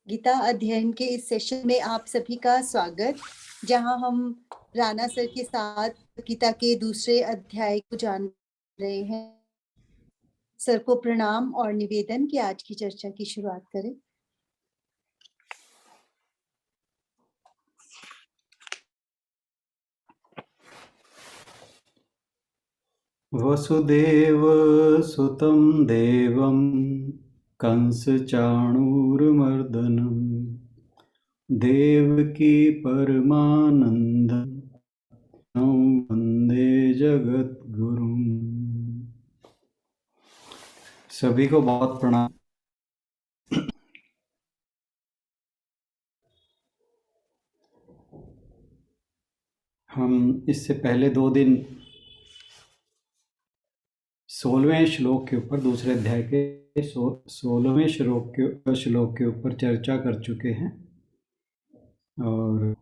गीता अध्ययन के इस सेशन में आप सभी का स्वागत, जहां हम राणा सर के साथ गीता के दूसरे अध्याय को जान रहे हैं। सर को प्रणाम और निवेदन कि आज की चर्चा की शुरुआत करें। वसुदेव सुतं देवं कंसचाणूरमर्दनं देवकी परमानन्दं वन्दे जगद्गुरुं। सभी को बहुत प्रणाम। हम इससे पहले 2 दिन 16वें श्लोक के ऊपर, दूसरे अध्याय के 16वें श्लोक के ऊपर चर्चा कर चुके हैं और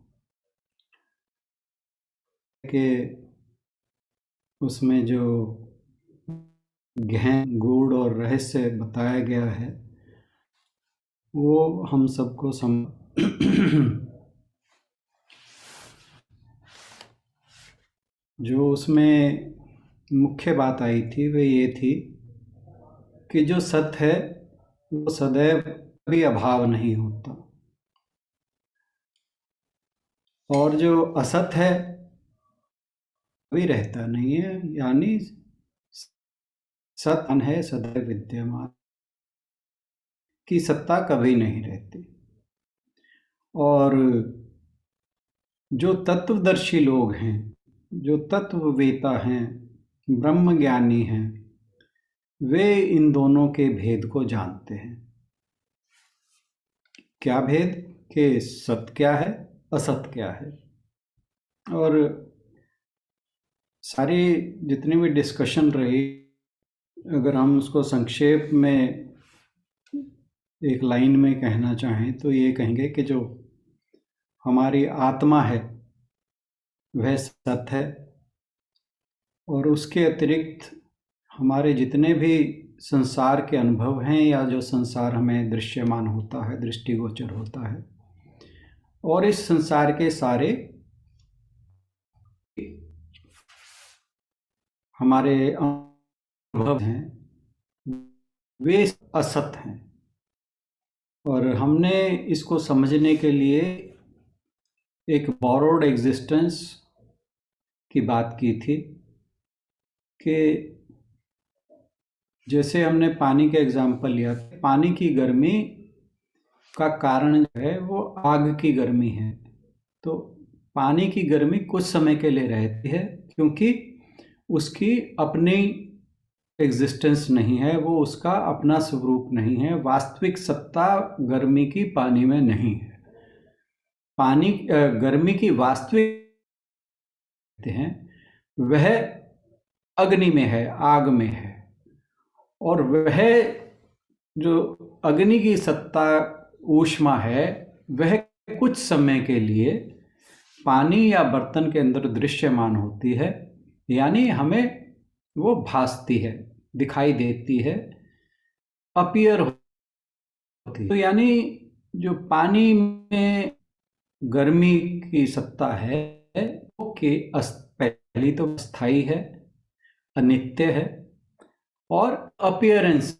के उसमें जो गहन गूढ़ और रहस्य बताया गया है वो हम सबको जो उसमें मुख्य बात आई थी वह ये थी कि जो सत्य है वो सदैव भी अभाव नहीं होता और जो असत है भी रहता नहीं है, यानी सत्य है सदैव विद्यमान की सत्ता कभी नहीं रहती। और जो तत्वदर्शी लोग हैं, जो तत्ववेता हैं, ब्रह्म ज्ञानी हैं, वे इन दोनों के भेद को जानते हैं। क्या भेद? कि सत्य क्या है, असत क्या है। और सारी जितनी भी डिस्कशन रही, अगर हम उसको संक्षेप में एक लाइन में कहना चाहें तो ये कहेंगे कि जो हमारी आत्मा है वह सत्य है और उसके अतिरिक्त हमारे जितने भी संसार के अनुभव हैं या जो संसार हमें दृश्यमान होता है, दृष्टिगोचर होता है, और इस संसार के सारे हमारे अनुभव हैं वे असत हैं। और हमने इसको समझने के लिए एक बोरोड एग्जिस्टेंस की बात की थी कि जैसे हमने पानी का एग्जाम्पल लिया, पानी की गर्मी का कारण जो है वो आग की गर्मी है। तो पानी की गर्मी कुछ समय के लिए रहती है क्योंकि उसकी अपनी एग्जिस्टेंस नहीं है, वो उसका अपना स्वरूप नहीं है, वास्तविक सत्ता गर्मी की पानी में नहीं है। पानी गर्मी की वास्तविक हैं वह अग्नि में है, आग में है। और वह जो अग्नि की सत्ता ऊष्मा है वह कुछ समय के लिए पानी या बर्तन के अंदर दृश्यमान होती है, यानी हमें वो भासती है, दिखाई देती है, अपीयर होती है। तो यानी जो पानी में गर्मी की सत्ता है वो कि पहली तो अस्थाई है, अनित्य है और अपीयरेंस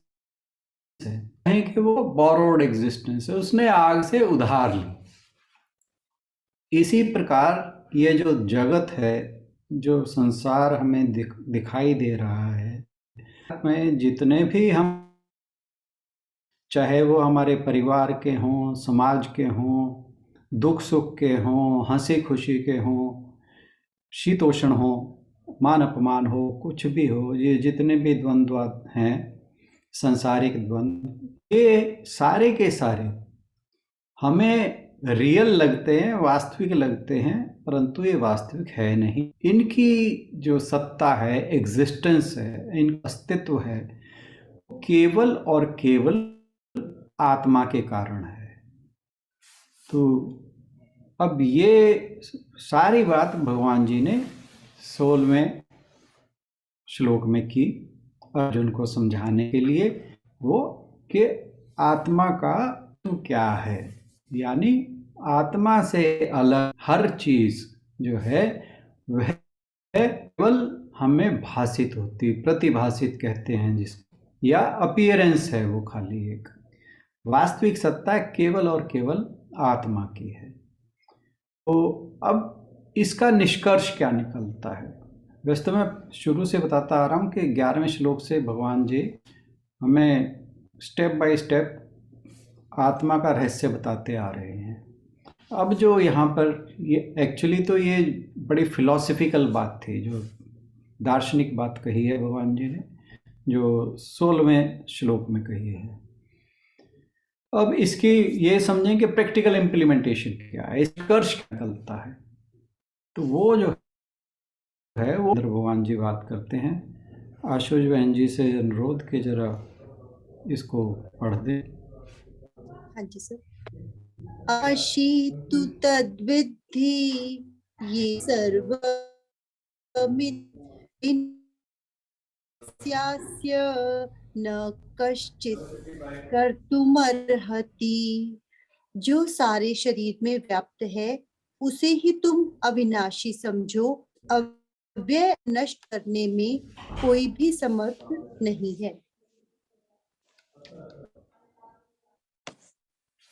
है कि वो बोरोड एग्जिस्टेंस है, उसने आग से उधार ली। इसी प्रकार ये जो जगत है, जो संसार हमें दिखाई दे रहा है, में जितने भी हम, चाहे वो हमारे परिवार के हों, समाज के हों, दुख सुख के हों, हंसी खुशी के हों, शीतोष्ण हो, मान अपमान हो, कुछ भी हो, ये जितने भी द्वंद्व हैं, सांसारिक द्वंद्व, ये सारे के सारे हमें रियल लगते हैं, वास्तविक लगते हैं, परंतु ये वास्तविक है नहीं। इनकी जो सत्ता है, एग्जिस्टेंस है, इनका अस्तित्व है, केवल और केवल आत्मा के कारण है। तो अब ये सारी बात भगवान जी ने 16वें श्लोक में की अर्जुन को समझाने के लिए, वो कि आत्मा का क्या है, यानी आत्मा से अलग हर चीज जो है वह केवल हमें भासित होती, प्रतिभासित कहते हैं जिसको, या अपीयरेंस है वो खाली एक। वास्तविक सत्ता केवल और केवल आत्मा की है। तो अब इसका निष्कर्ष क्या निकलता है? वैसे तो मैं शुरू से बताता आ रहा हूँ कि 11वें श्लोक से भगवान जी हमें स्टेप बाय स्टेप आत्मा का रहस्य बताते आ रहे हैं। अब जो यहाँ पर ये एक्चुअली तो ये बड़ी फिलॉसफिकल बात थी, जो दार्शनिक बात कही है भगवान जी ने, जो 16वें श्लोक में कही है। अब इसकी ये समझें कि प्रैक्टिकल इम्प्लीमेंटेशन क्या है, निष्कर्ष क्या निकलता है। तो वो जो है वो भगवान जी बात करते हैं। आशुष बहन जी से अनुरोध के जरा इसको पढ़ दें। हाँ जी सर। आशीतु तद्विद्धि ये सर्वमित्यास्य न कश्चित् कर्तुमर्हति। जो सारे शरीर में व्याप्त है उसे ही तुम अविनाशी समझो, अव्यय नष्ट करने में कोई भी समर्थ नहीं है।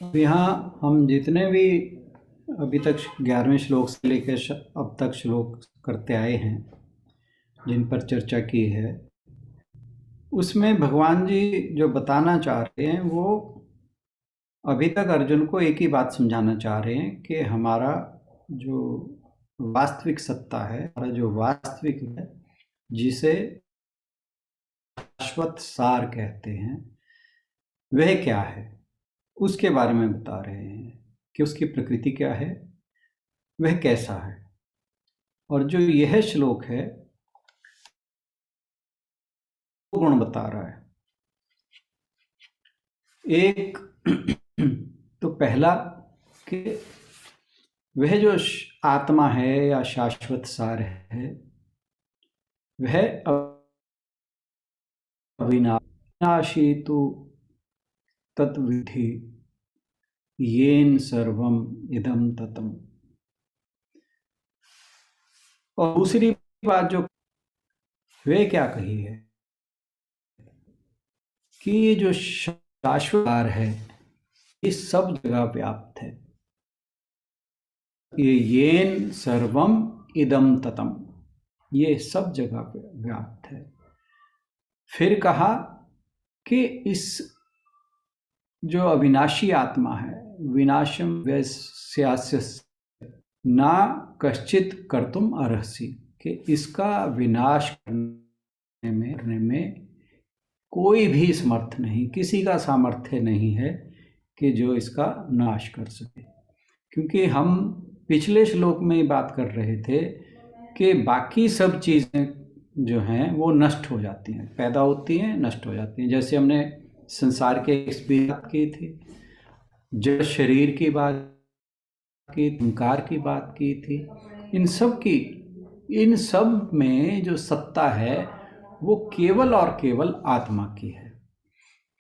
यहाँ हम जितने भी अभी तक 11वें श्लोक से लेकर अब तक श्लोक करते आए हैं, जिन पर चर्चा की है, उसमें भगवान जी जो बताना चाह रहे हैं वो अभी तक अर्जुन को एक ही बात समझाना चाह रहे हैं कि हमारा जो वास्तविक सत्ता है, हमारा जो वास्तविक है, जिसे शाश्वत सार कहते हैं, वह क्या है, उसके बारे में बता रहे हैं कि उसकी प्रकृति क्या है, वह कैसा है। और जो यह श्लोक है वो गुण बता रहा है। एक तो पहला कि वह जो आत्मा है या शाश्वत सार है वह अविनाशी तु तत्विधि येन सर्वम इदम ततम। और दूसरी बात जो वे क्या कही है कि ये जो शाश्वत सार है ये सब जगह व्याप्त है, ये येन सर्वम इदम ततम, ये सब जगह व्याप्त है। फिर कहा कि इस जो अविनाशी आत्मा है, विनाशम वैस्यास्य ना कश्चित कर्तुम अर्हसि, कि इसका विनाश करने में कोई भी समर्थ नहीं, किसी का सामर्थ्य नहीं है कि जो इसका नाश कर सके। क्योंकि हम पिछले श्लोक में ही बात कर रहे थे कि बाकी सब चीज़ें जो हैं वो नष्ट हो जाती हैं, पैदा होती हैं, नष्ट हो जाती हैं। जैसे हमने संसार के एक्सपीरियंस की थी, जड़ शरीर की बात की, अहंकार की बात की थी, इन सब में जो सत्ता है वो केवल और केवल आत्मा की है।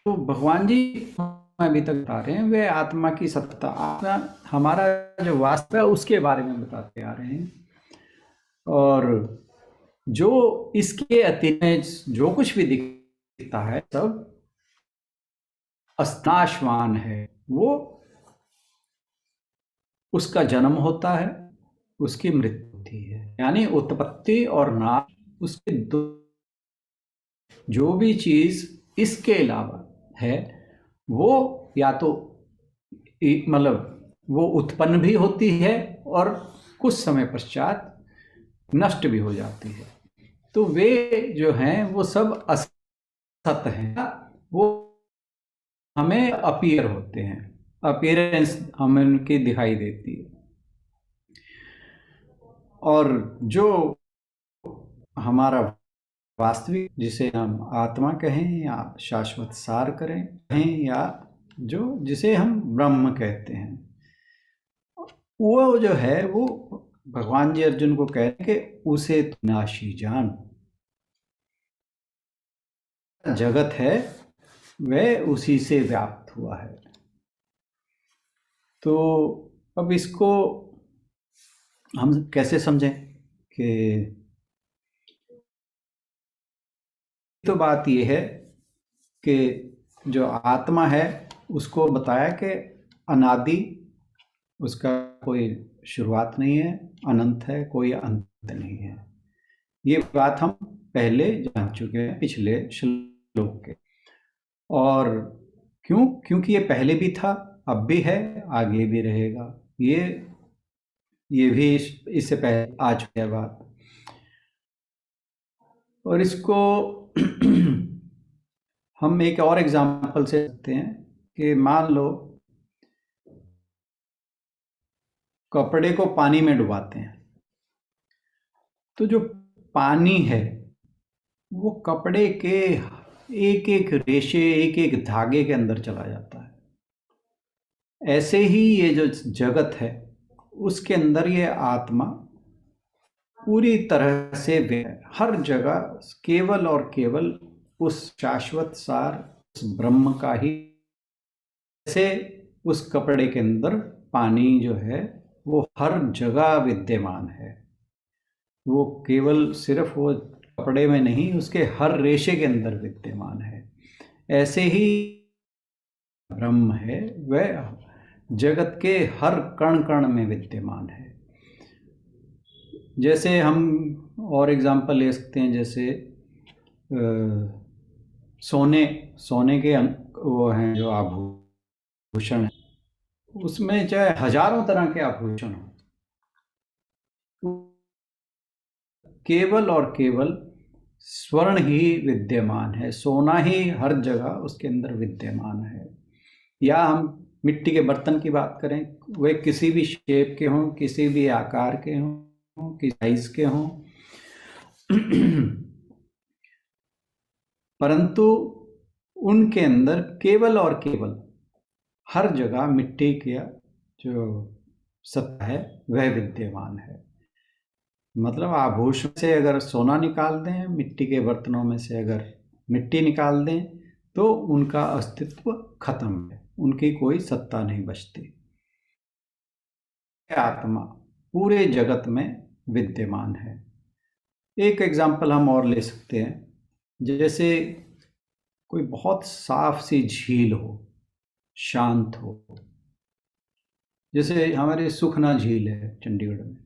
तो भगवान जी अभी तक बता रहे हैं वे आत्मा की सत्ता, आत्मा हमारा जो वास्तव है उसके बारे में बताते आ रहे हैं। और जो इसके अतिरिक्त जो कुछ भी दिखता है सब अनाशवान है, वो उसका जन्म होता है, उसकी मृत्यु होती है, यानी उत्पत्ति और नाश उसके दो। जो भी चीज इसके अलावा है वो या तो मतलब वो उत्पन्न भी होती है और कुछ समय पश्चात नष्ट भी हो जाती है। तो वे जो हैं वो सब असत हैं, वो हमें अपीयर होते हैं, अपीयरेंस हमें उनकी दिखाई देती है। और जो हमारा वास्तविक, जिसे हम आत्मा कहें या शाश्वत सार कहें या जो जिसे हम ब्रह्म कहते हैं, वो जो है वो भगवान जी अर्जुन को कह रहे हैं कि उसे नाशी जान। जगत है वह उसी से व्याप्त हुआ है, तो अब इसको हम कैसे समझें कि तो बात ये है कि जो आत्मा है उसको बताया कि अनादि, उसका कोई शुरुआत नहीं है, अनंत है, कोई अंत नहीं है। ये बात हम पहले जान चुके हैं पिछले श्लोक के। और क्योंकि ये पहले भी था, अब भी है, आगे भी रहेगा। ये भी इससे पहले आ चुकी है बात। और इसको हम एक और एग्जाम्पल से सकते हैं कि मान लो कपड़े को पानी में डुबाते हैं, तो जो पानी है वो कपड़े के एक एक रेशे, एक एक धागे के अंदर चला जाता है। ऐसे ही ये जो जगत है उसके अंदर ये आत्मा पूरी तरह से हर जगह केवल और केवल उस शाश्वत सार, उस ब्रह्म का ही, जैसे उस कपड़े के अंदर पानी जो है वो हर जगह विद्यमान है। वो केवल सिर्फ वो कपड़े में नहीं, उसके हर रेशे के अंदर विद्यमान है। ऐसे ही ब्रह्म है, वह जगत के हर कण कण में विद्यमान है। जैसे हम और एग्जांपल ले सकते हैं, जैसे सोने के वो हैं जो आभूषण, उसमें चाहे हजारों तरह के आभूषण हो, केवल और केवल स्वर्ण ही विद्यमान है, सोना ही हर जगह उसके अंदर विद्यमान है। या हम मिट्टी के बर्तन की बात करें, वे किसी भी शेप के हों, किसी भी आकार के हों, किसी साइज के हों, परंतु उनके अंदर केवल और केवल हर जगह मिट्टी की जो सत्ता है वह विद्यमान है। मतलब आभूषण से अगर सोना निकाल दें, मिट्टी के बर्तनों में से अगर मिट्टी निकाल दें, तो उनका अस्तित्व खत्म है, उनकी कोई सत्ता नहीं बचती। आत्मा पूरे जगत में विद्यमान है। एक एग्जाम्पल हम और ले सकते हैं, जैसे कोई बहुत साफ सी झील हो, शांत हो, जैसे हमारे सुखना झील है चंडीगढ़ में।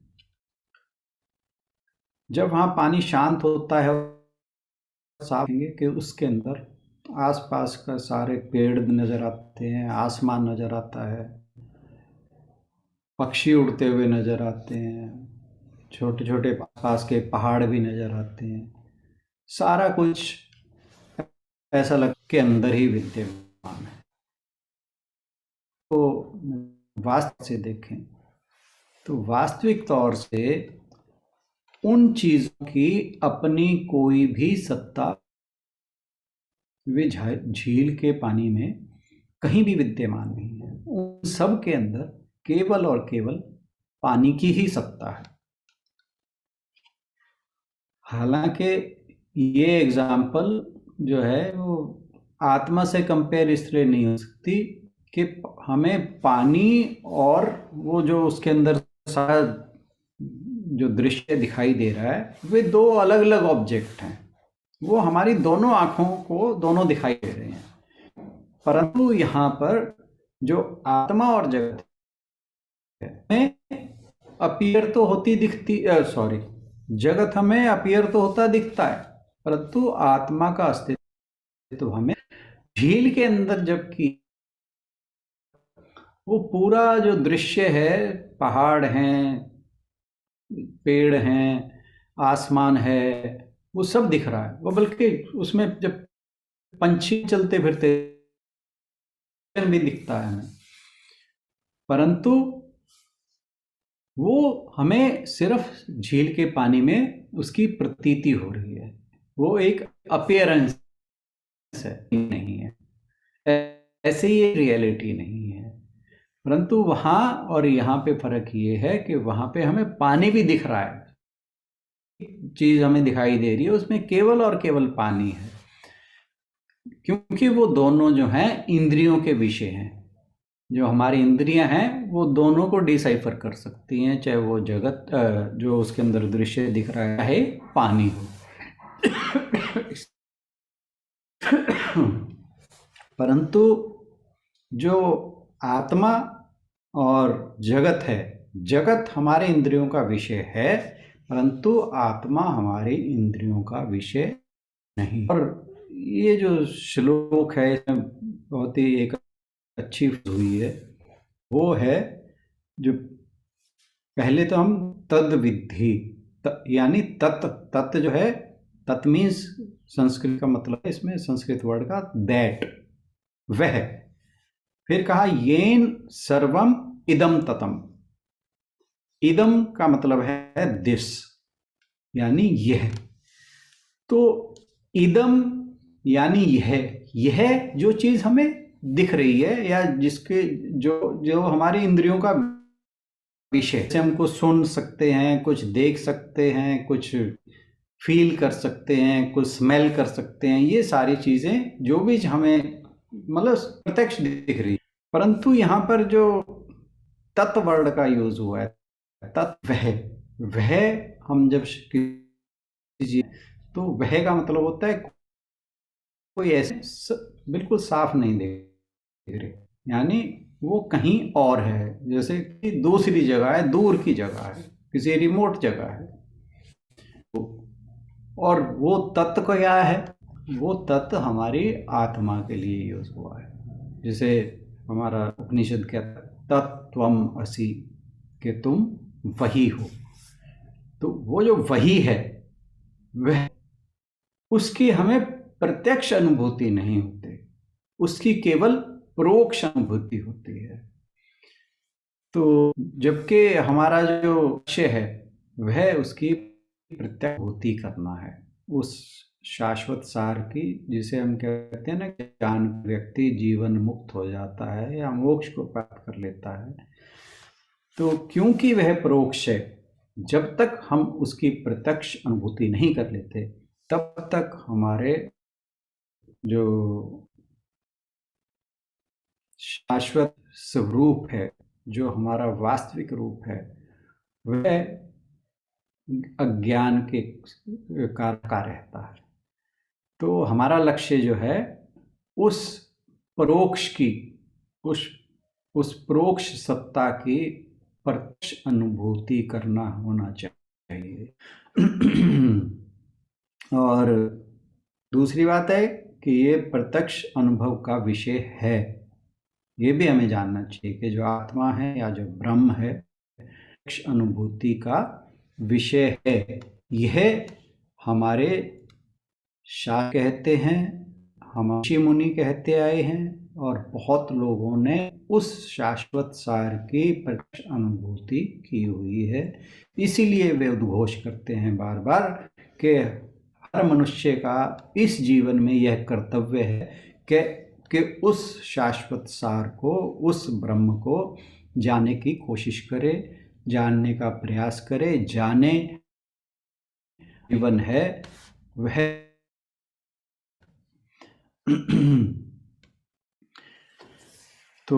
जब वहाँ पानी शांत होता है, साफ कि उसके अंदर आसपास का सारे पेड़ नजर आते हैं, आसमान नजर आता है, पक्षी उड़ते हुए नजर आते हैं, छोटे छोटे पास के पहाड़ भी नजर आते हैं। सारा कुछ ऐसा लग के अंदर ही विद्यमान है। तो वास्तव से देखें तो वास्तविक तौर से उन चीजों की अपनी कोई भी सत्ता वे झील के पानी में कहीं भी विद्यमान नहीं है। उन सब के अंदर केवल और केवल पानी की ही सत्ता है। हालांकि ये एग्जाम्पल जो है वो आत्मा से कंपेयर इसलिए नहीं हो सकती कि हमें पानी और वो जो उसके अंदर सारा जो दृश्य दिखाई दे रहा है, वे दो अलग अलग ऑब्जेक्ट हैं। वो हमारी दोनों आंखों को दोनों दिखाई दे रहे हैं, परंतु यहाँ पर जो आत्मा और जगत है अपीयर तो होती दिखती, सॉरी, जगत हमें अपीयर तो होता दिखता है, परंतु आत्मा का अस्तित्व हमें झील के अंदर, जबकि वो पूरा जो दृश्य है, पहाड़ हैं, पेड़ हैं, आसमान है, वो सब दिख रहा है। वो बल्कि उसमें जब पंछी चलते फिरते भी दिखता है हमें, परंतु वो हमें सिर्फ झील के पानी में उसकी प्रतीति हो रही है। वो एक अपीयरेंस है, नहीं है, ऐसे ही रियलिटी नहीं है। परंतु वहां और यहाँ पे फर्क ये है कि वहां पे हमें पानी भी दिख रहा है, चीज हमें दिखाई दे रही है, उसमें केवल और केवल पानी है, क्योंकि वो दोनों जो हैं इंद्रियों के विषय हैं। जो हमारी इंद्रियां हैं वो दोनों को डिसाइफर कर सकती हैं, चाहे वो जगत जो उसके अंदर दृश्य दिख रहा है पानी हो। परंतु जो आत्मा और जगत है, जगत हमारे इंद्रियों का विषय है, परंतु आत्मा हमारी इंद्रियों का विषय नहीं। और ये जो श्लोक है इसमें बहुत ही एक अच्छी हुई है, वो है जो पहले तो हम तद विद्धि, यानी तत् जो है, तत् मीन्स संस्कृत का मतलब है, इसमें संस्कृत वर्ड का दैट, वह। फिर कहा येन सर्वम इदम ततम। इदम का मतलब है दिस, यानी यह। तो इदम यानी यह जो चीज हमें दिख रही है, या जिसके जो जो हमारी इंद्रियों का विषय से हमको सुन सकते हैं, कुछ देख सकते हैं, कुछ फील कर सकते हैं, कुछ स्मेल कर सकते हैं, ये सारी चीजें जो भी हमें मतलब प्रत्यक्ष दिख रही है। परंतु यहाँ पर जो तत्व वर्ड का यूज हुआ है, तत्व वह हम जब तो वह का मतलब होता है कोई ऐसे बिल्कुल साफ नहीं देख रहे, यानी वो कहीं और है, जैसे कि दूसरी जगह है, दूर की जगह है, किसी रिमोट जगह है। और वो तत्व क्या है? वो तत्व हमारी आत्मा के लिए यूज हुआ है। जैसे हमारा उपनिषद कहता है तत्त्वम असि, कि तुम वही हो। तो वो जो वही है वह, उसकी हमें प्रत्यक्ष अनुभूति नहीं होती, उसकी केवल परोक्ष अनुभूति होती है। तो जबकि हमारा जो लक्ष्य है वह उसकी प्रत्यक्ष अनुभूति करना है, उस शाश्वत सार की, जिसे हम कहते हैं ना, ज्ञान व्यक्ति जीवन मुक्त हो जाता है या मोक्ष को प्राप्त कर लेता है। तो क्योंकि वह परोक्ष है, जब तक हम उसकी प्रत्यक्ष अनुभूति नहीं कर लेते तब तक हमारे जो शाश्वत स्वरूप है, जो हमारा वास्तविक रूप है, वह अज्ञान के कारण का रहता है। तो हमारा लक्ष्य जो है उस परोक्ष की, उस परोक्ष सत्ता की प्रत्यक्ष अनुभूति करना होना चाहिए। और दूसरी बात है कि ये प्रत्यक्ष अनुभव का विषय है, ये भी हमें जानना चाहिए कि जो आत्मा है या जो ब्रह्म है प्रत्यक्ष अनुभूति का विषय है। यह हमारे शास्त्र कहते हैं, हम ऋषि मुनि कहते आए हैं, और बहुत लोगों ने उस शाश्वत सार की प्रत्यक्ष अनुभूति की हुई है। इसीलिए वे उद्घोष करते हैं बार बार कि हर मनुष्य का इस जीवन में यह कर्तव्य है कि उस शाश्वत सार को, उस ब्रह्म को जानने की कोशिश करे, जानने का प्रयास करे, जाने। जीवन है वह तो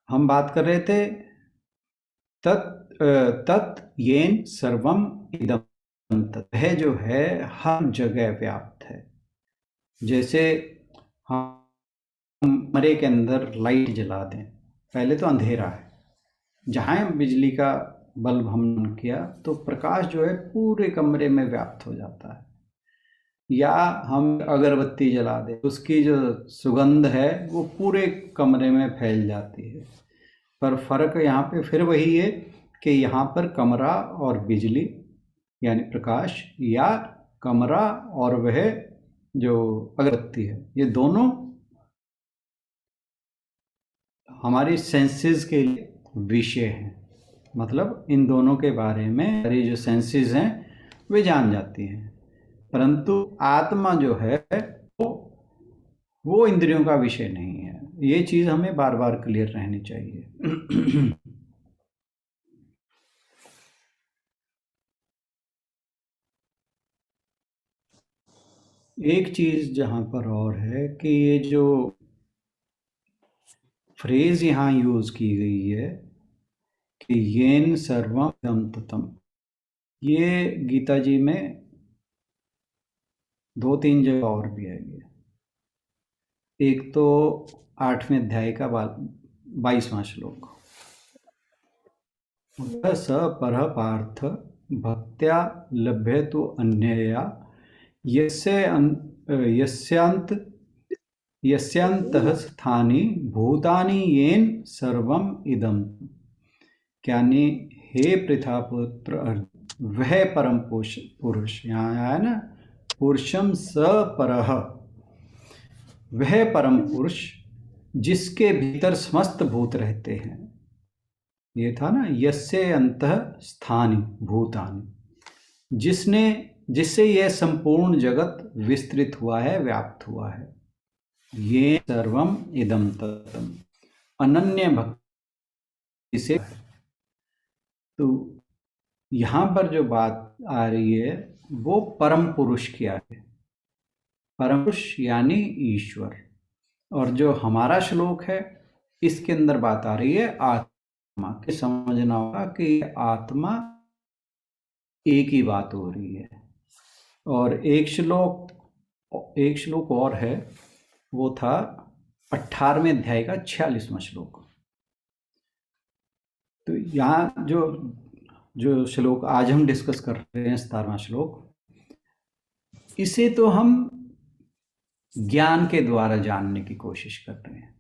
हम बात कर रहे थे तत् येन सर्वम इदम तत्, है जो है हर जगह व्याप्त है। जैसे हम कमरे के अंदर लाइट जला दें, पहले तो अंधेरा है, जहाँ बिजली का बल्ब हमने किया तो प्रकाश जो है पूरे कमरे में व्याप्त हो जाता है। या हम अगरबत्ती जला दें, उसकी जो सुगंध है वो पूरे कमरे में फैल जाती है। पर फर्क यहाँ पे फिर वही है कि यहाँ पर कमरा और बिजली यानी प्रकाश, या कमरा और वह जो अगरबत्ती है, ये दोनों हमारी सेंसेस के लिए विषय हैं। मतलब इन दोनों के बारे में हमारी जो सेंसेस हैं वे जान जाती हैं, परंतु आत्मा जो है वो इंद्रियों का विषय नहीं है। ये चीज हमें बार बार क्लियर रहनी चाहिए। एक चीज जहां पर और है कि ये जो फ्रेज यहाँ यूज की गई है कि येन सर्वम इदं ततम। ये गीता जी में 2-3 जगह और भी है। एक तो 8वें अध्याय का 22वां श्लोक, स परः पार्थ भक्त्या लभ्यतु अन्यया यस्यांतः स्थानि भूतानि येन सर्वम इदं। यानी हे पृथापुत्र वह परम पुरुष, यहाँ आया ना, पुरुषम स परः, वह परम पुरुष जिसके भीतर समस्त भूत रहते हैं। ये था ना, यस्य अंतः स्थानि भूतानि, जिससे यह संपूर्ण जगत विस्तृत हुआ है, व्याप्त हुआ है। ये सर्वम इदं ततम, अनन्य भक्ति से। तो यहाँ पर जो बात आ रही है वो परम पुरुष क्या है? परम पुरुष यानी ईश्वर। और जो हमारा श्लोक है इसके अंदर बात आ रही है आत्मा की। समझना होगा कि आत्मा एक ही बात हो रही है। और एक श्लोक और है, वो था 18वें अध्याय का 46वां श्लोक। तो यहाँ जो श्लोक आज हम डिस्कस कर रहे हैं, 17वां श्लोक, इसे तो हम ज्ञान के द्वारा जानने की कोशिश कर रहे हैं,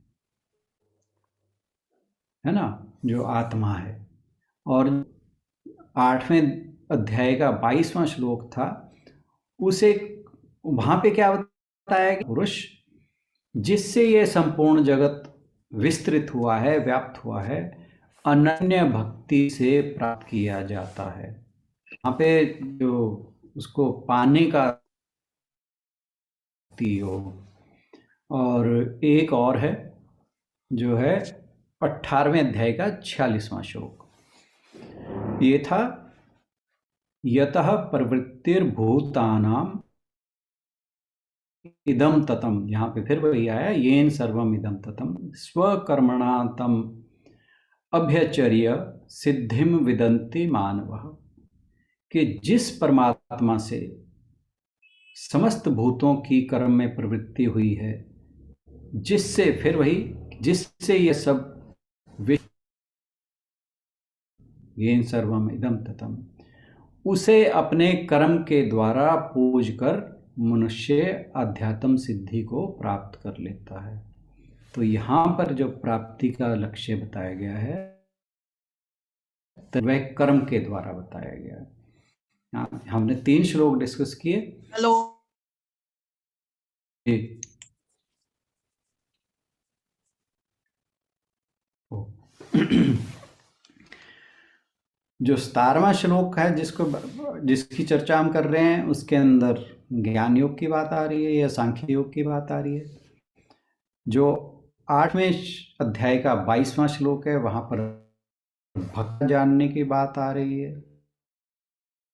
है ना, जो आत्मा है। और 8वें अध्याय का 22वां श्लोक था, उसे वहां पे क्या बताया कि पुरुष जिससे ये संपूर्ण जगत विस्तृत हुआ है, व्याप्त हुआ है, अनन्य भक्ति से प्राप्त किया जाता है। यहाँ पे जो उसको पाने का योग। और एक और है जो है 18वें अध्याय का 46वां श्लोक। ये था यतः प्रवृत्तिर्भूतानां इदं ततम। यहाँ पे फिर वही आया, येन सर्वम इदं ततम स्वकर्मणा तम अभ्यचर्य सिद्धिम विदन्ति मानवः। कि जिस परमात्मा से समस्त भूतों की कर्म में प्रवृत्ति हुई है, जिससे ये सब येन सर्वम इदं ततम, उसे अपने कर्म के द्वारा पूज कर मनुष्य अध्यात्म सिद्धि को प्राप्त कर लेता है। तो यहाँ पर जो प्राप्ति का लक्ष्य बताया गया है, तो वह कर्म के द्वारा बताया गया है। हमने 3 श्लोक डिस्कस किए। हेलो जो 17वां श्लोक है जिसकी चर्चा हम कर रहे हैं, उसके अंदर ज्ञान योग की बात आ रही है या सांख्य योग की बात आ रही है। जो 8वें अध्याय का 22वां श्लोक है, वहां पर भक्त जानने की बात आ रही है।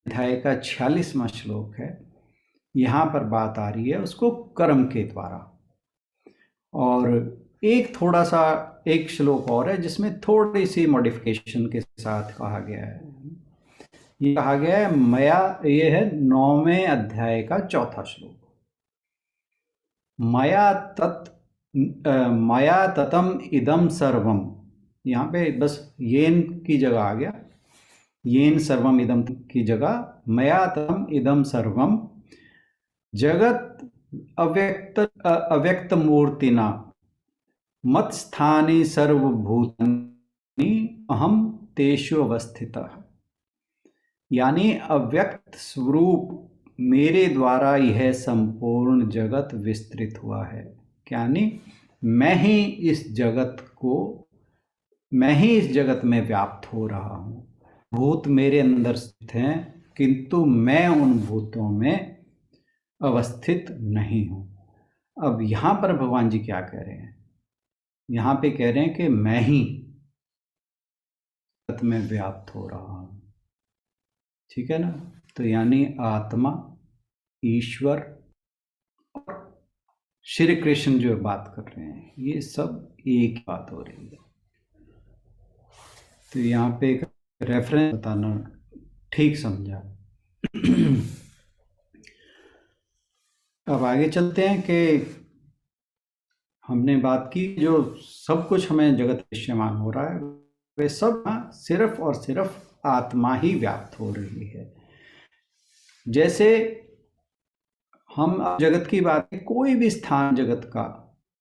अध्याय का 46वां श्लोक है, यहाँ पर बात आ रही है उसको कर्म के द्वारा। और एक श्लोक और है जिसमें थोड़ी सी मॉडिफिकेशन के साथ कहा गया है। ये कहा गया है ये है 9वें अध्याय का 4था श्लोक। मया ततम इदम सर्वम। यहाँ पे बस येन की जगह आ गया, येन सर्वम इदम की जगह मया ततम इदम सर्वम जगत अव्यक्त मूर्तिना मत स्थाने सर्वभूतानि अहम तेषु अवस्थितः। यानी अव्यक्त स्वरूप मेरे द्वारा यह संपूर्ण जगत विस्तृत हुआ है। यानी मैं ही इस जगत में व्याप्त हो रहा हूँ। भूत मेरे अंदर स्थित हैं, किंतु मैं उन भूतों में अवस्थित नहीं हूँ। अब यहाँ पर भगवान जी क्या कह रहे हैं? यहाँ पे कह रहे हैं कि मैं ही जगत में व्याप्त हो रहा हूँ। ठीक है ना? तो यानी आत्मा, ईश्वर और श्री कृष्ण जो बात कर रहे हैं, ये सब एक बात हो रही है। तो यहाँ पे एक रेफरेंस बताना ठीक समझा। अब आगे चलते हैं कि हमने बात की जो सब कुछ हमें जगत दृश्यमान हो रहा है, वे सब सिर्फ और सिर्फ आत्मा ही व्याप्त हो रही है। जैसे हम जगत की बात करें, कोई भी स्थान जगत का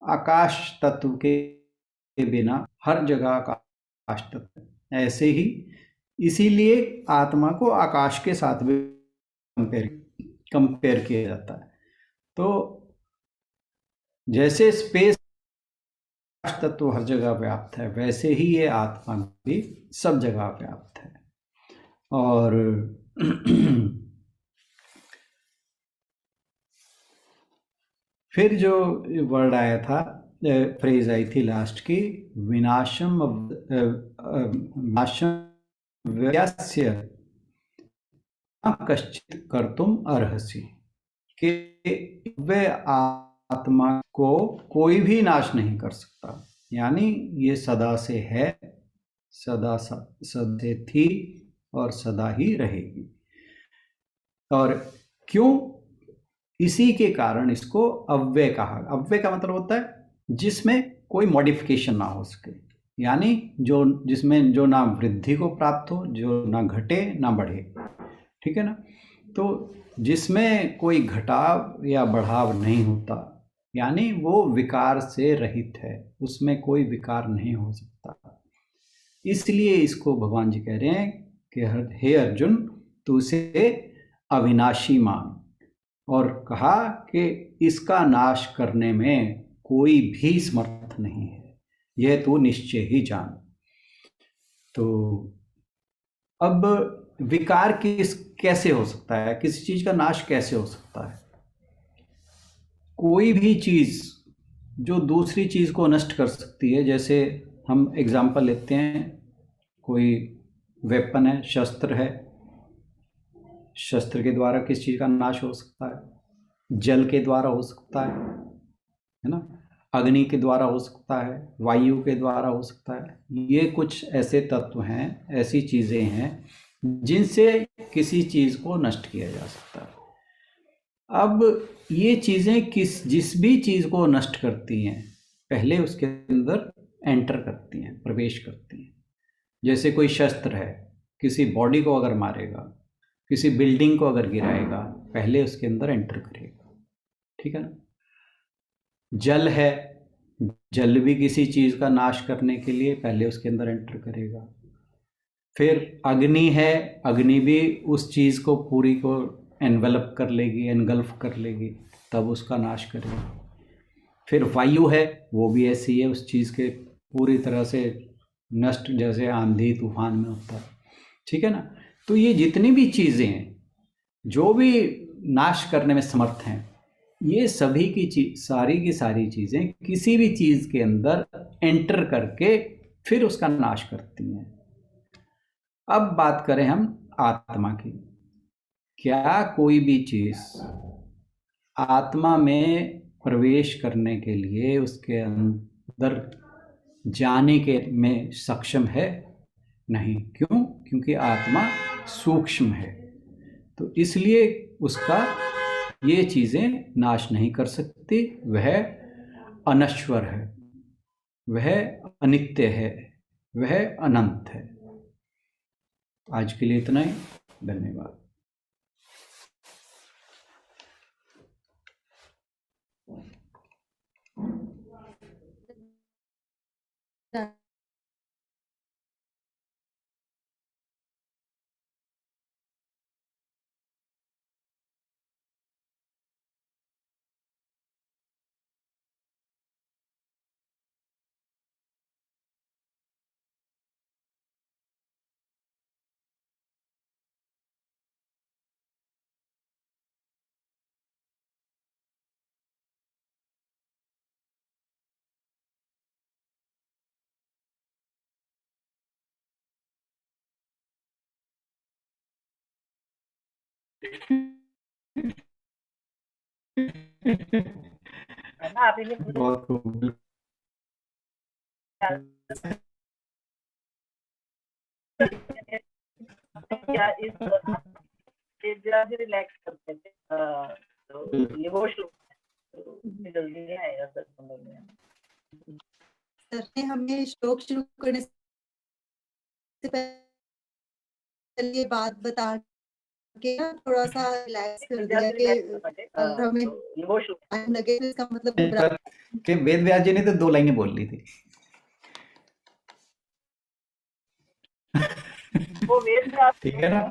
आकाश तत्व के बिना हर जगह आकाश तत्व, ऐसे ही इसीलिए आत्मा को आकाश के साथ भी कंपेयर किया जाता है। तो जैसे स्पेस तत्व हर जगह व्याप्त है, वैसे ही ये आत्मा भी सब जगह व्याप्त है। और फिर जो वर्ड आया था, फ्रेज आई थी लास्ट की, विनाशम व्यस्य कश्चित कर्तुम अर्हसि, कि वे आत्मा को कोई भी नाश नहीं कर सकता, यानी ये सदा से है, सदा से थी और सदा ही रहेगी। और क्यों? इसी के कारण इसको अव्यय कहा। अव्यय का मतलब होता है जिसमें कोई मॉडिफिकेशन ना हो सके, यानी जो जिसमें जो ना वृद्धि को प्राप्त हो, जो ना घटे ना बढ़े, ठीक है ना। तो जिसमें कोई घटाव या बढ़ाव नहीं होता, यानी वो विकार से रहित है, उसमें कोई विकार नहीं हो सकता। इसलिए इसको भगवान जी कह रहे हैं कि हे अर्जुन, तू इसे अविनाशी मान, और कहा कि इसका नाश करने में कोई भी समर्थ नहीं है, यह तू निश्चय ही जान। तो अब विकार कैसे हो सकता है, किसी चीज का नाश कैसे हो सकता है? कोई भी चीज जो दूसरी चीज को नष्ट कर सकती है, जैसे हम एग्जाम्पल लेते हैं, कोई वेपन है, शस्त्र है, शस्त्र के द्वारा किस चीज का नाश हो सकता है? जल के द्वारा हो सकता है ना, अग्नि के द्वारा हो सकता है, वायु के द्वारा हो सकता है। ये कुछ ऐसे तत्व हैं, ऐसी चीजें हैं जिनसे किसी चीज को नष्ट किया जा सकता है। अब ये चीजें जिस भी चीज को नष्ट करती हैं, पहले उसके अंदर एंटर करती हैं, प्रवेश करती हैं। जैसे कोई शस्त्र है, किसी बॉडी को अगर मारेगा, किसी बिल्डिंग को अगर गिराएगा, पहले उसके अंदर एंटर करेगा, ठीक है ना। जल है, जल भी किसी चीज का नाश करने के लिए पहले उसके अंदर एंटर करेगा। फिर अग्नि है, अग्नि भी उस चीज को पूरी को एनवेलप कर लेगी, एनगल्फ कर लेगी, तब उसका नाश करेगी। फिर वायु है, वो भी ऐसी है, उस चीज के पूरी तरह से नष्ट, जैसे आंधी तूफान में होता है, ठीक है ना। तो ये जितनी भी चीजें हैं जो भी नाश करने में समर्थ हैं, ये सभी सारी की सारी चीजें किसी भी चीज के अंदर एंटर करके फिर उसका नाश करती हैं। अब बात करें हम आत्मा की। क्या कोई भी चीज आत्मा में प्रवेश करने के लिए उसके अंदर जाने के में सक्षम है? नहीं। क्यों? क्योंकि आत्मा सूक्ष्म है, तो इसलिए उसका ये चीजें नाश नहीं कर सकती। वह अनश्वर है, वह अनित्य है, वह अनंत है। आज के लिए इतना ही, धन्यवाद। ना, आप ही ने बहुत खूब। या इस दौरान रिलैक्स करते थे, तो ये वो श्लोक है, तो जल्दी नहीं आएगा सर समझ में। सर ने हमें श्लोक शुरू करने से पहले ये बात बता के ना थोड़ा सा रिलैक्स कर दिया कि अगर हमें ये वो श्लोक टाइम लगे तो इसका मतलब घबरा कि वेद व्यास जी ने तो 2 लाइनें बोल ली थी। वो वेद व्यास ठीक है ना।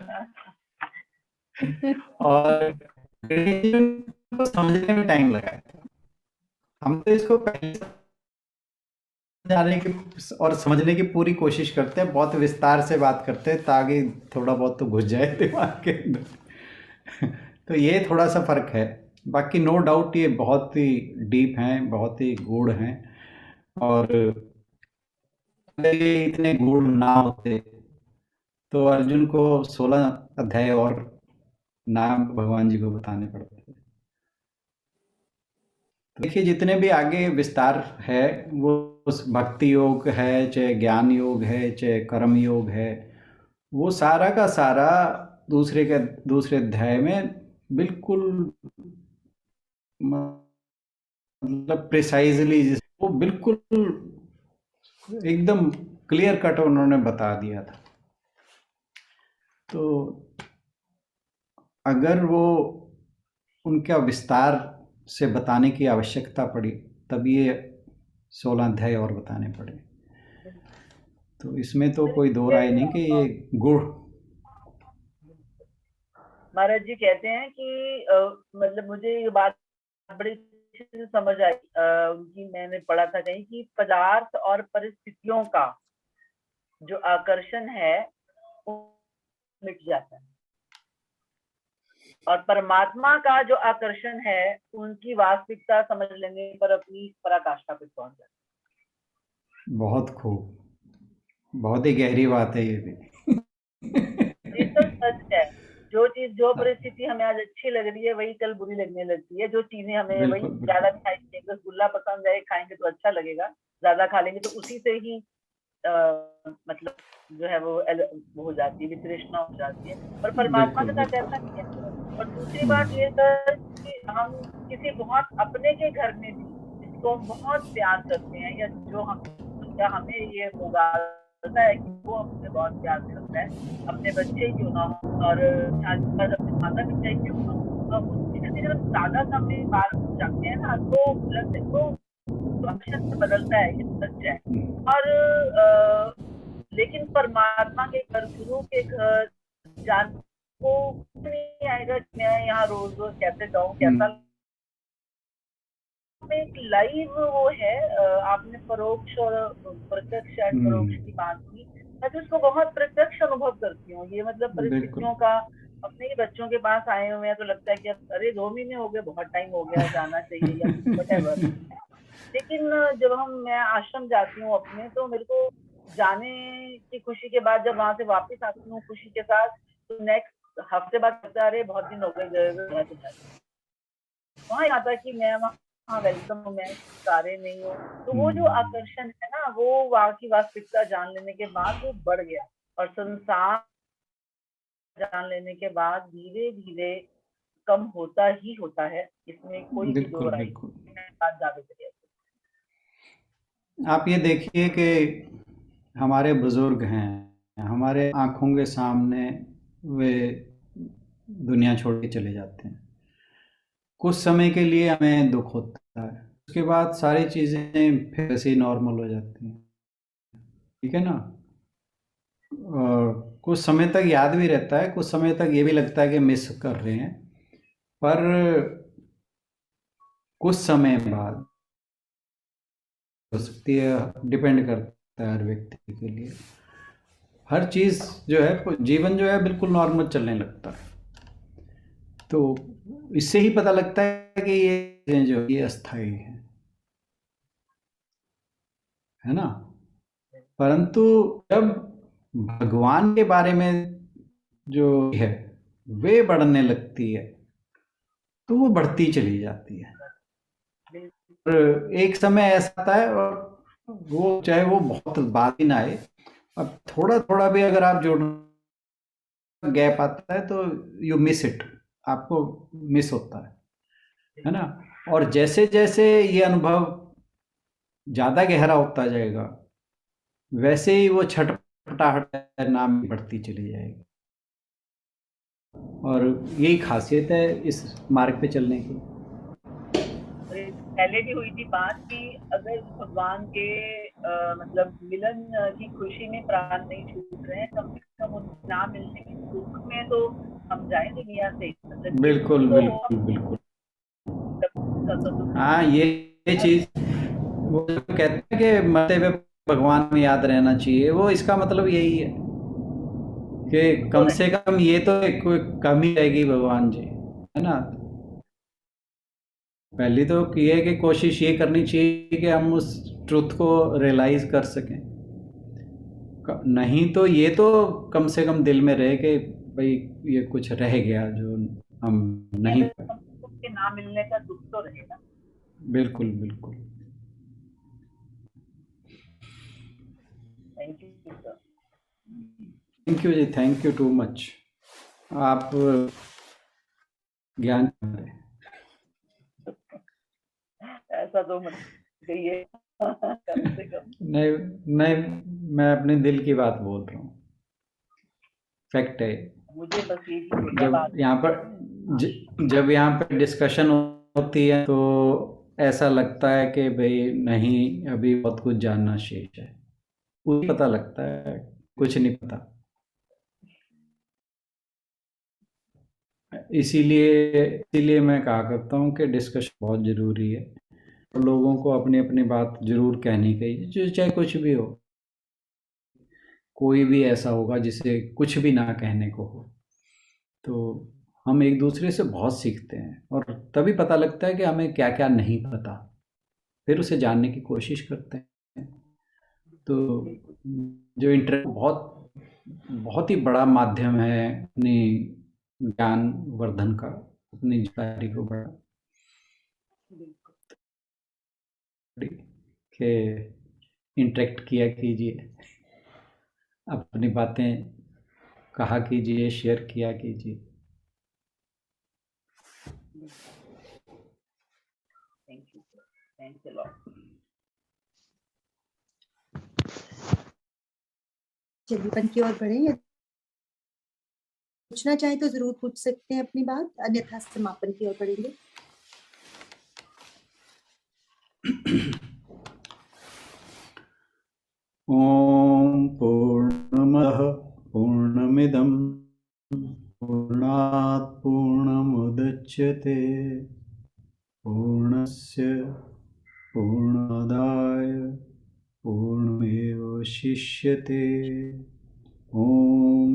और को समझने में टाइम लगा है। हम तो इसको पहले जाने की और समझने की पूरी कोशिश करते हैं, बहुत विस्तार से बात करते हैं ताकि थोड़ा बहुत तो घुस जाए दिमाग के अंदर। तो ये थोड़ा सा फर्क है, बाकी नो डाउट ये बहुत ही डीप हैं, बहुत ही गूढ़ हैं। और अगर ये इतने गूढ़ ना होते तो अर्जुन को 16 अध्याय और नाम भगवान जी को बताने पड़ते थे। तो देखिए जितने भी आगे विस्तार है वो उस भक्ति योग है, चाहे ज्ञान योग है, चाहे कर्म योग है, वो सारा का सारा दूसरे अध्याय में बिल्कुल मतलब प्रिसाइजली वो बिल्कुल एकदम क्लियर कट उन्होंने बता दिया था। तो अगर वो उनका विस्तार से बताने की आवश्यकता पड़ी तब ये 16 अध्याय और बताने पड़े। तो इसमें तो कोई दो राय नहीं कि ये गुण। महाराज जी कहते हैं कि मतलब मुझे ये बात बड़ी अच्छे से समझ आई उनकी, मैंने पढ़ा था कहीं कि पदार्थ और परिस्थितियों का जो आकर्षण है वो मिट जाता है और परमात्मा का जो आकर्षण है उनकी वास्तविकता समझ लेने पर अपनी पराकाष्ठा पे पहुंच जाता है। बहुत खूब, बहुत ही गहरी बात है ये भी। ये तो सच है, जो चीज जो परिस्थिति हमें आज अच्छी लग रही है वही कल बुरी लगने लगती है। जो चीजें हमें वही ज्यादा खाएंगे, रसगुल्ला पसंद है खाएंगे तो अच्छा लगेगा, ज्यादा खा लेंगे तो उसी से ही मतलब जो है वो हो जाती है, वितृष्णा हो जाती है। और परमात्मा के साथ ऐसा नहीं है। और दूसरी बात ये सर कि हम किसी बहुत अपने के घर में भी जिसको हम बहुत प्यार करते हैं या जो हमें ये होगा है कि वो हमसे बहुत प्यार करता है, अपने बच्चे क्यों ना हो और अपने माता पिता क्यों ना हो, उसके जब ज्यादा समय बार जाते हैं ना तो अक्षर बदलता है, ये सच है। और लेकिन परमात्मा के घर, गुरु के घर जान को नहीं आएगा कि मैं यहाँ रोज रोज कैसे जाऊँ, कैसा एक लाइव वो है। आपने परोक्ष और प्रत्यक्ष एंड परोक्ष की बात की, मैं तो उसको बहुत प्रत्यक्ष अनुभव करती हूँ। ये मतलब परिस्थितियों का, अपने ही बच्चों के पास आए हुए हैं तो लगता है कि अरे 2 महीने हो गए, बहुत टाइम हो गया, जाना चाहिए या व्हाटएवर। लेकिन जब मैं आश्रम जाती हूँ अपने, तो मेरे को जाने की खुशी के बाद जब वहां से वापस आती हूँ खुशी के साथ, तो नेक्स्ट हफ्ते बाद लगता है अरे बहुत दिन हो गए गए वहां आता है कि मैं वहाँ वेलकम हूँ, मैं सारे नहीं हूँ। तो वो जो आकर्षण है ना, वो वहाँ की वास्तविकता जान लेने के बाद वो बढ़ गया। और संसार जान लेने के बाद धीरे धीरे कम होता ही होता है, इसमें कोई भी दो राय नहीं। आप ये देखिए कि हमारे बुजुर्ग हैं, हमारे आंखों के सामने वे दुनिया छोड़ के चले जाते हैं। कुछ समय के लिए हमें दुख होता है, उसके बाद सारी चीज़ें फिर से नॉर्मल हो जाती हैं, ठीक है ना। और कुछ समय तक याद भी रहता है, कुछ समय तक ये भी लगता है कि मिस कर रहे हैं, पर कुछ समय बाद हो सकती है, डिपेंड करता है हर व्यक्ति के लिए। हर चीज़ जो है, जीवन जो है बिल्कुल नॉर्मल चलने लगता है। तो इससे ही पता लगता है कि ये जो ये अस्थाई है ना। परंतु जब भगवान के बारे में जो है वे बढ़ने लगती है तो वो बढ़ती चली जाती है। और एक समय ऐसा आता है, और वो चाहे वो बहुत बात ही ना आए, अब थोड़ा थोड़ा भी अगर आप जोड़ना गैप आता है तो यू मिस इट, आपको मिस होता है ना। और जैसे जैसे ये अनुभव ज्यादा गहरा होता जाएगा, वैसे ही वो छटपटाहट नाम बढ़ती चली जाएगी। और यही खासियत है इस मार्ग पे चलने की। पहले भी हुई थी बात कि अगर भगवान के मतलब मिलन की खुशी में प्राण नहीं छूट रहे हैं, कम से कम उन ना मिलने की दुख में तो हम जाए दुनिया से, मतलब ये बिल्कुल तो बिल्कुल बिल्कुल। दुख। हाँ, ये चीज वो जो कहते हैं कि मरते हुए भगवान में याद रहना चाहिए, वो इसका मतलब यही है कि कम से कम ये तो एक कोई कमी रहेगी भगवान जी, है ना। पहली तो ये है कि कोशिश ये करनी चाहिए कि हम उस ट्रुथ को रियलाइज कर सकें। नहीं तो ये तो कम से कम दिल में रहे कि भाई ये कुछ रह गया जो हम नहीं पाए। के ना मिलने का दुख तो रहेगा। बिल्कुल बिल्कुल। Thank you sir. Thank you ji, thank you too much. आप ज्ञान ऐसा तो मत कहिए कम से कम। नहीं नहीं, मैं अपने दिल की बात बोल रहा हूँ, फैक्ट है। मुझे बस ये जब यहाँ पर जब यहाँ पर डिस्कशन होती है तो ऐसा लगता है कि भाई नहीं, अभी बहुत कुछ जानना शेष है, कुछ पता लगता है, कुछ नहीं पता। इसीलिए मैं कहा करता हूँ कि डिस्कशन बहुत ज़रूरी है, और लोगों को अपनी अपनी बात जरूर कहनी चाहिए, जो चाहे कुछ भी हो। कोई भी ऐसा होगा जिसे कुछ भी ना कहने को हो, तो हम एक दूसरे से बहुत सीखते हैं, और तभी पता लगता है कि हमें क्या क्या नहीं पता, फिर उसे जानने की कोशिश करते हैं। तो जो इंटरनेट बहुत बहुत ही बड़ा माध्यम है अपनी ज्ञान वर्धन का, अपनी जानकारी को बढ़ा के इंटरेक्ट किया कीजिए, अपनी बातें कहा कीजिए, शेयर किया कीजिए। Thank you sir, thanks a lot. चलिए अपन की ओर बढ़े, पूछना चाहे तो जरूर पूछ सकते हैं अपनी बात, अन्यथा समापन की ओर बढ़ेंगे। ओम पूर्णमदः पूर्णमिदं पूर्णात् पूर्णमुदच्यते पूर्णस्य पूर्णमादाय पूर्णमेवावशिष्यते। ओम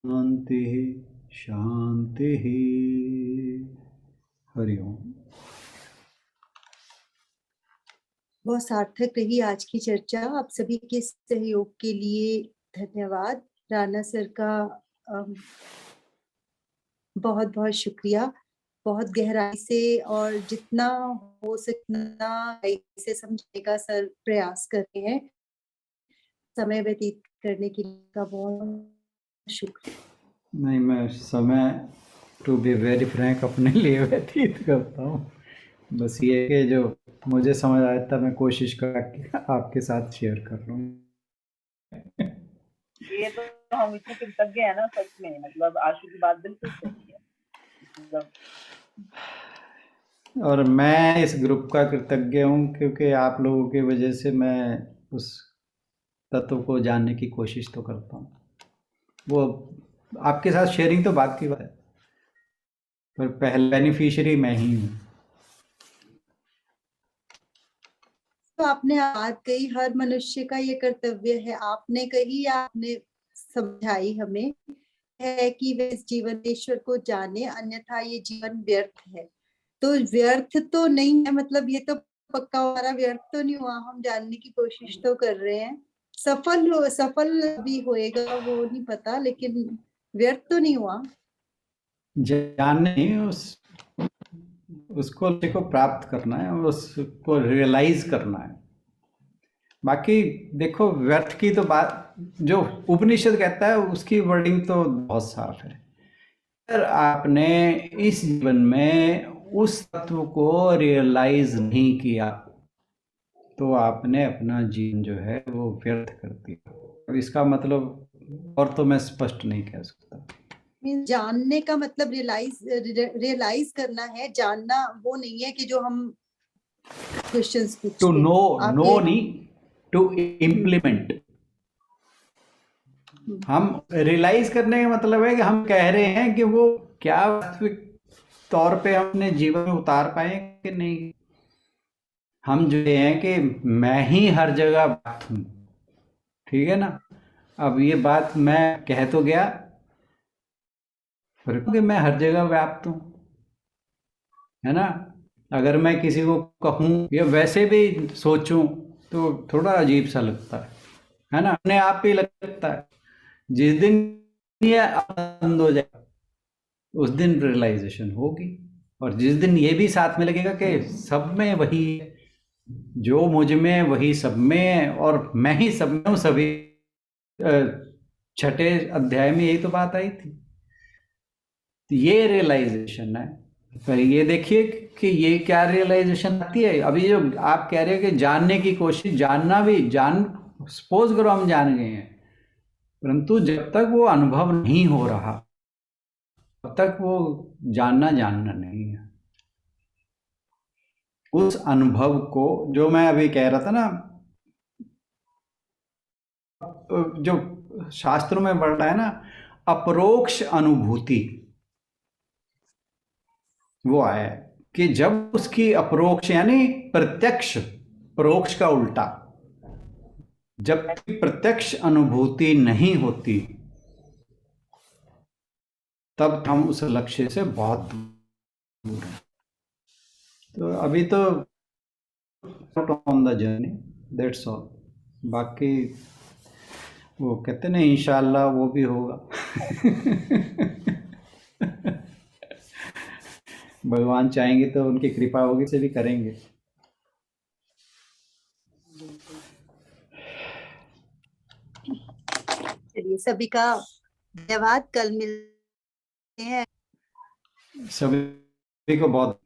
शांति शांति। हरि ओम। बहुत सार्थक रही आज की चर्चा। आप सभी के सहयोग के लिए धन्यवाद। राणा सर का बहुत बहुत शुक्रिया। बहुत गहराई से और जितना हो सकता इसे समझने का सर प्रयास कर रहे हैं। समय व्यतीत करने के लिए का बहुत शुक्रिया। नहीं, मैं समय टू बी वेरी फ्रैंक अपने लिए व्यतीत करता हूँ। बस ये कि जो मुझे समझ आया था मैं कोशिश कर आपके साथ शेयर कर रहा हूँ। ये तो हम इतने कृतज्ञ हैं ना, सच में, मतलब आशु की बात बिल्कुल सही है। मतलब और मैं इस ग्रुप का कृतज्ञ हूँ क्योंकि आप लोगों की वजह से मैं उस तत्व को जानने की कोशिश तो करता हूँ। वो आपके साथ शेयरिंग तो बात की बात है, पर पहले बेनिफिशियरी मैं ही हूँ। तो आपने बात कही, हर मनुष्य का ये कर्तव्य है, आपने कही, आपने समझाई हमें, है कि वे इस जीवन ईश्वर को जाने, अन्यथा ये जीवन व्यर्थ है। तो व्यर्थ तो नहीं है, मतलब ये तो पक्का हमारा व्यर्थ तो नहीं हुआ, हम जानने की कोशिश तो कर रहे हैं। सफल भी होएगा वो नहीं पता, लेकिन व्यर्थ तो नहीं हुआ। जानने उस उसको लक्ष्य को प्राप्त करना है और उसको रियलाइज करना है। बाकी देखो, व्यर्थ की तो बात जो उपनिषद कहता है उसकी वर्डिंग तो बहुत साफ है। अगर आपने इस जीवन में उस तत्व को रियलाइज नहीं किया तो आपने अपना जीवन जो है वो व्यर्थ कर दिया। अब इसका मतलब और तो मैं स्पष्ट नहीं कह सकता। जानने का मतलब रियलाइज करना है, जानना वो नहीं है कि जो हम क्वेश्चंस पूछते टू हैं। नो नहीं, टू इम्प्लीमेंट। हम रियलाइज करने का मतलब है कि हम कह रहे हैं कि वो क्या वास्तविक तौर पे अपने जीवन में उतार पाए कि नहीं। हम जो हैं कि मैं ही हर जगह बात हूं, ठीक है ना। अब ये बात मैं कह तो गया, फिर कि मैं हर जगह व्याप्त हूं, है ना। अगर मैं किसी को कहूं या वैसे भी सोचूं तो थोड़ा अजीब सा लगता है ना, अपने आप ही लगता है। जिस दिन ये बंद हो जाए उस दिन रियलाइजेशन होगी, और जिस दिन ये भी साथ में लगेगा कि सब में वही है, जो मुझ में वही सब में है और मैं ही सब में हूं। सभी छठे अध्याय में यही तो बात आई थी। ये रियलाइजेशन है। पर ये देखिए कि ये क्या रियलाइजेशन आती है। अभी जो आप कह रहे हो कि जानने की कोशिश, जानना भी सपोज करो हम जान गए हैं, परंतु जब तक वो अनुभव नहीं हो रहा तब तक वो जानना नहीं है। उस अनुभव को, जो मैं अभी कह रहा था ना, जो शास्त्रों में बढ़ रहा है ना, अपरोक्ष अनुभूति, वो आया है कि जब उसकी अपरोक्ष यानी प्रत्यक्ष, परोक्ष का उल्टा, जब प्रत्यक्ष अनुभूति नहीं होती तब हम उस लक्ष्य से बहुत दूर हैं। तो अभी तो on the journey, that's all. बाकी वो कहते ना, इंशाल्लाह वो भी होगा। भगवान चाहेंगे तो उनकी कृपा होगी से भी करेंगे। चलिए, सभी का धन्यवाद। कल मिलते हैं। सभी को बहुत